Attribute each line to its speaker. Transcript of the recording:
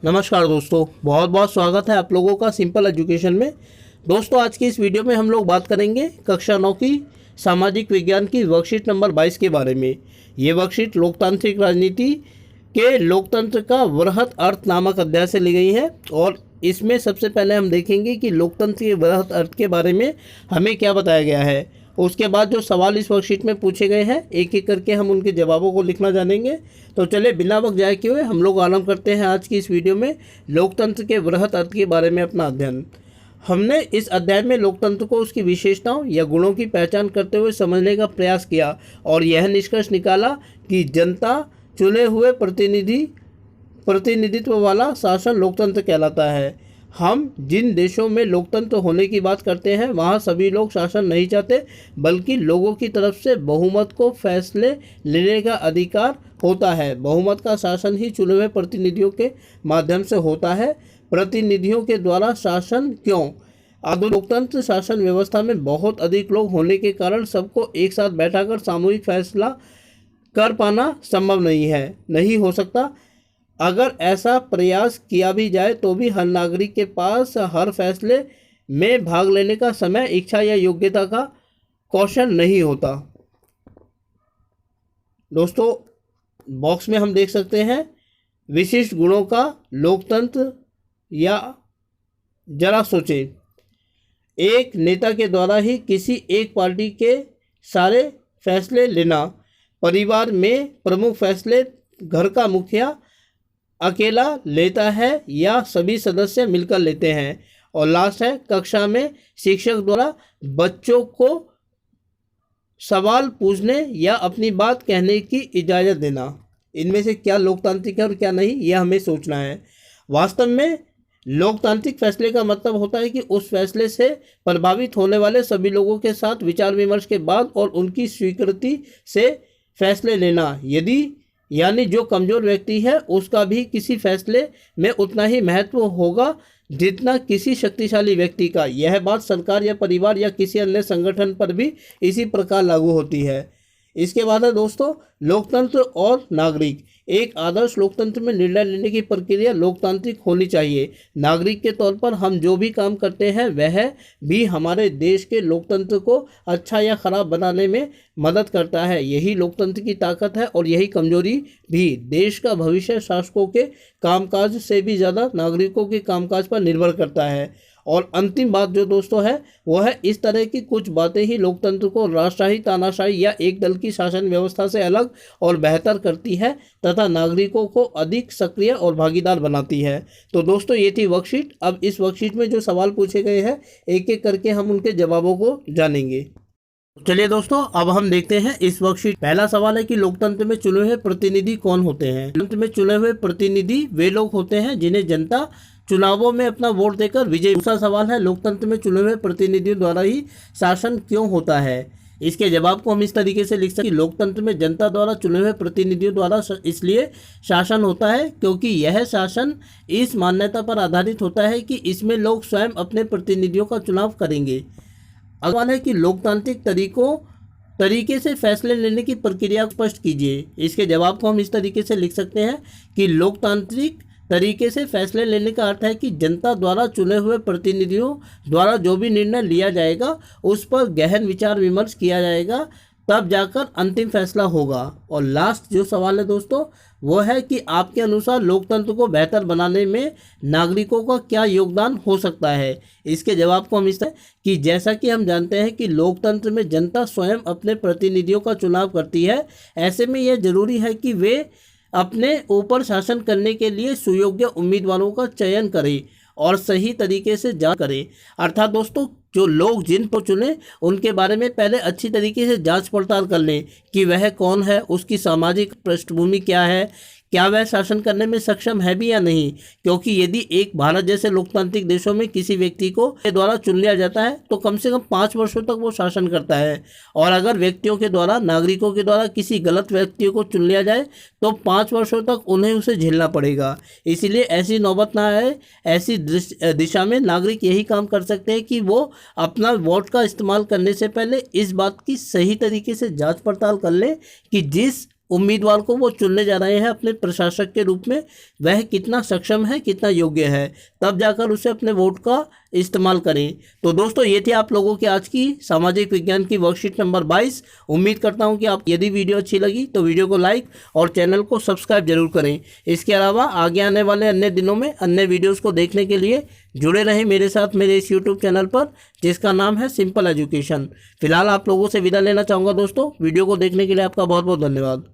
Speaker 1: नमस्कार दोस्तों, बहुत बहुत स्वागत है आप लोगों का सिंपल एजुकेशन में। दोस्तों, आज की इस वीडियो में हम लोग बात करेंगे कक्षा 9 की सामाजिक विज्ञान की वर्कशीट नंबर 22 के बारे में। ये वर्कशीट लोकतांत्रिक राजनीति के लोकतंत्र का वृहत अर्थ नामक अध्याय से ली गई है और इसमें सबसे पहले हम देखेंगे कि लोकतंत्र के वृहत अर्थ के बारे में हमें क्या बताया गया है। उसके बाद जो सवाल इस वर्कशीट में पूछे गए हैं एक एक करके हम उनके जवाबों को लिखना जानेंगे। तो चलिए बिना वक्त जाए किए हुए हम लोग आरंभ करते हैं आज की इस वीडियो में लोकतंत्र के वृहत अर्थ के बारे में अपना अध्ययन। हमने इस अध्याय में लोकतंत्र को उसकी विशेषताओं या गुणों की पहचान करते हुए समझने का प्रयास किया और यह निष्कर्ष निकाला कि जनता चुने हुए प्रतिनिधित्व वाला शासन लोकतंत्र कहलाता है। हम जिन देशों में लोकतंत्र होने की बात करते हैं वहाँ सभी लोग शासन नहीं चाहते, बल्कि लोगों की तरफ से बहुमत को फैसले लेने का अधिकार होता है। बहुमत का शासन ही चुने हुए प्रतिनिधियों के माध्यम से होता है। प्रतिनिधियों के द्वारा शासन क्यों? आधुनिक लोकतंत्र शासन व्यवस्था में बहुत अधिक लोग होने के कारण सबको एक साथ बैठाकर सामूहिक फैसला कर पाना संभव नहीं हो सकता। अगर ऐसा प्रयास किया भी जाए तो भी हर नागरिक के पास हर फैसले में भाग लेने का समय, इच्छा या योग्यता का कौशल नहीं होता। दोस्तों, बॉक्स में हम देख सकते हैं विशिष्ट गुणों का लोकतंत्र। या जरा सोचें, एक नेता के द्वारा ही किसी एक पार्टी के सारे फैसले लेना, परिवार में प्रमुख फैसले घर का मुखिया अकेला लेता है या सभी सदस्य मिलकर लेते हैं। और लास्ट है, कक्षा में शिक्षक द्वारा बच्चों को सवाल पूछने या अपनी बात कहने की इजाज़त देना। इनमें से क्या लोकतांत्रिक है और क्या नहीं, यह हमें सोचना है। वास्तव में लोकतांत्रिक फैसले का मतलब होता है कि उस फैसले से प्रभावित होने वाले सभी लोगों के साथ विचार विमर्श के बाद और उनकी स्वीकृति से फैसले लेना। यानी जो कमज़ोर व्यक्ति है उसका भी किसी फैसले में उतना ही महत्व होगा जितना किसी शक्तिशाली व्यक्ति का। यह बात सरकार या परिवार या किसी अन्य संगठन पर भी इसी प्रकार लागू होती है। इसके बाद है दोस्तों लोकतंत्र और नागरिक। एक आदर्श लोकतंत्र में निर्णय लेने की प्रक्रिया लोकतांत्रिक होनी चाहिए। नागरिक के तौर पर हम जो भी काम करते हैं वह भी हमारे देश के लोकतंत्र को अच्छा या खराब बनाने में मदद करता है। यही लोकतंत्र की ताकत है और यही कमजोरी भी। देश का भविष्य शासकों के कामकाज से भी ज़्यादा नागरिकों के कामकाज पर निर्भर करता है। और अंतिम बात जो दोस्तों है वह है, इस तरह की कुछ बातें ही लोकतंत्र को राष्ट्रशाही, तानाशाही या एक दल की शासन व्यवस्था से अलग और बेहतर करती है तथा नागरिकों को अधिक सक्रिय और भागीदार बनाती है। तो दोस्तों, ये थी वर्कशीट। अब इस वर्कशीट में जो सवाल पूछे गए हैं एक एक करके हम उनके जवाबों को जानेंगे। चलिए दोस्तों, अब हम देखते हैं इस वर्कशीट। पहला सवाल है कि लोकतंत्र में चुने हुए प्रतिनिधि कौन होते हैं। लोकतंत्र में चुने हुए प्रतिनिधि वे लोग होते हैं जिन्हें जनता चुनावों में अपना वोट देकर विजय। दूसरा सवाल है लोकतंत्र में चुने हुए प्रतिनिधियों द्वारा ही शासन क्यों होता है। इसके जवाब को हम इस तरीके से लिख सकते हैं कि लोकतंत्र में जनता द्वारा चुने हुए प्रतिनिधियों द्वारा इसलिए शासन होता है क्योंकि यह शासन इस मान्यता पर आधारित होता है कि इसमें लोग स्वयं अपने प्रतिनिधियों का चुनाव करेंगे। अगला सवाल है कि लोकतांत्रिक तरीके से फैसले लेने की प्रक्रिया को स्पष्ट कीजिए। इसके जवाब को हम इस तरीके से लिख सकते हैं कि लोकतांत्रिक तरीके से फैसले लेने का अर्थ है कि जनता द्वारा चुने हुए प्रतिनिधियों द्वारा जो भी निर्णय लिया जाएगा उस पर गहन विचार विमर्श किया जाएगा, तब जाकर अंतिम फैसला होगा। और लास्ट जो सवाल है दोस्तों वो है कि आपके अनुसार लोकतंत्र को बेहतर बनाने में नागरिकों का क्या योगदान हो सकता है। इसके जवाब को हम इस तरह कि जैसा कि हम जानते हैं कि लोकतंत्र में जनता स्वयं अपने प्रतिनिधियों का चुनाव करती है, ऐसे में यह जरूरी है कि वे अपने ऊपर शासन करने के लिए सुयोग्य उम्मीदवारों का चयन करें और सही तरीके से जांच करें। अर्थात दोस्तों, जो लोग जिन को चुने उनके बारे में पहले अच्छी तरीके से जांच पड़ताल कर लें कि वह कौन है, उसकी सामाजिक पृष्ठभूमि क्या है, क्या वह शासन करने में सक्षम है भी या नहीं। क्योंकि यदि एक भारत जैसे लोकतांत्रिक देशों में किसी व्यक्ति को के द्वारा चुन लिया जाता है तो कम से कम 5 वर्षों तक वो शासन करता है, और अगर व्यक्तियों के द्वारा, नागरिकों के द्वारा किसी गलत व्यक्ति को चुन लिया जाए तो 5 वर्षों तक उन्हें उसे झेलना पड़ेगा। इसीलिए ऐसी नौबत ना आए, ऐसी दिशा में नागरिक यही काम कर सकते हैं कि वो अपना वोट का इस्तेमाल करने से पहले इस बात की सही तरीके से जाँच पड़ताल कर लें कि जिस उम्मीदवार को वो चुनने जा रहे हैं अपने प्रशासक के रूप में, वह कितना सक्षम है, कितना योग्य है, तब जाकर उसे अपने वोट का इस्तेमाल करें। तो दोस्तों, ये थी आप लोगों की आज की सामाजिक विज्ञान की वर्कशीट नंबर 22। उम्मीद करता हूँ कि आप, यदि वीडियो अच्छी लगी तो वीडियो को लाइक और चैनल को सब्सक्राइब जरूर करें। इसके अलावा आगे आने वाले अन्य दिनों में अन्य वीडियोज़ को देखने के लिए जुड़े रहें मेरे साथ मेरे इस यूट्यूब चैनल पर, जिसका नाम है सिंपल एजुकेशन। फिलहाल आप लोगों से विदा लेना चाहूँगा दोस्तों। वीडियो को देखने के लिए आपका बहुत बहुत धन्यवाद।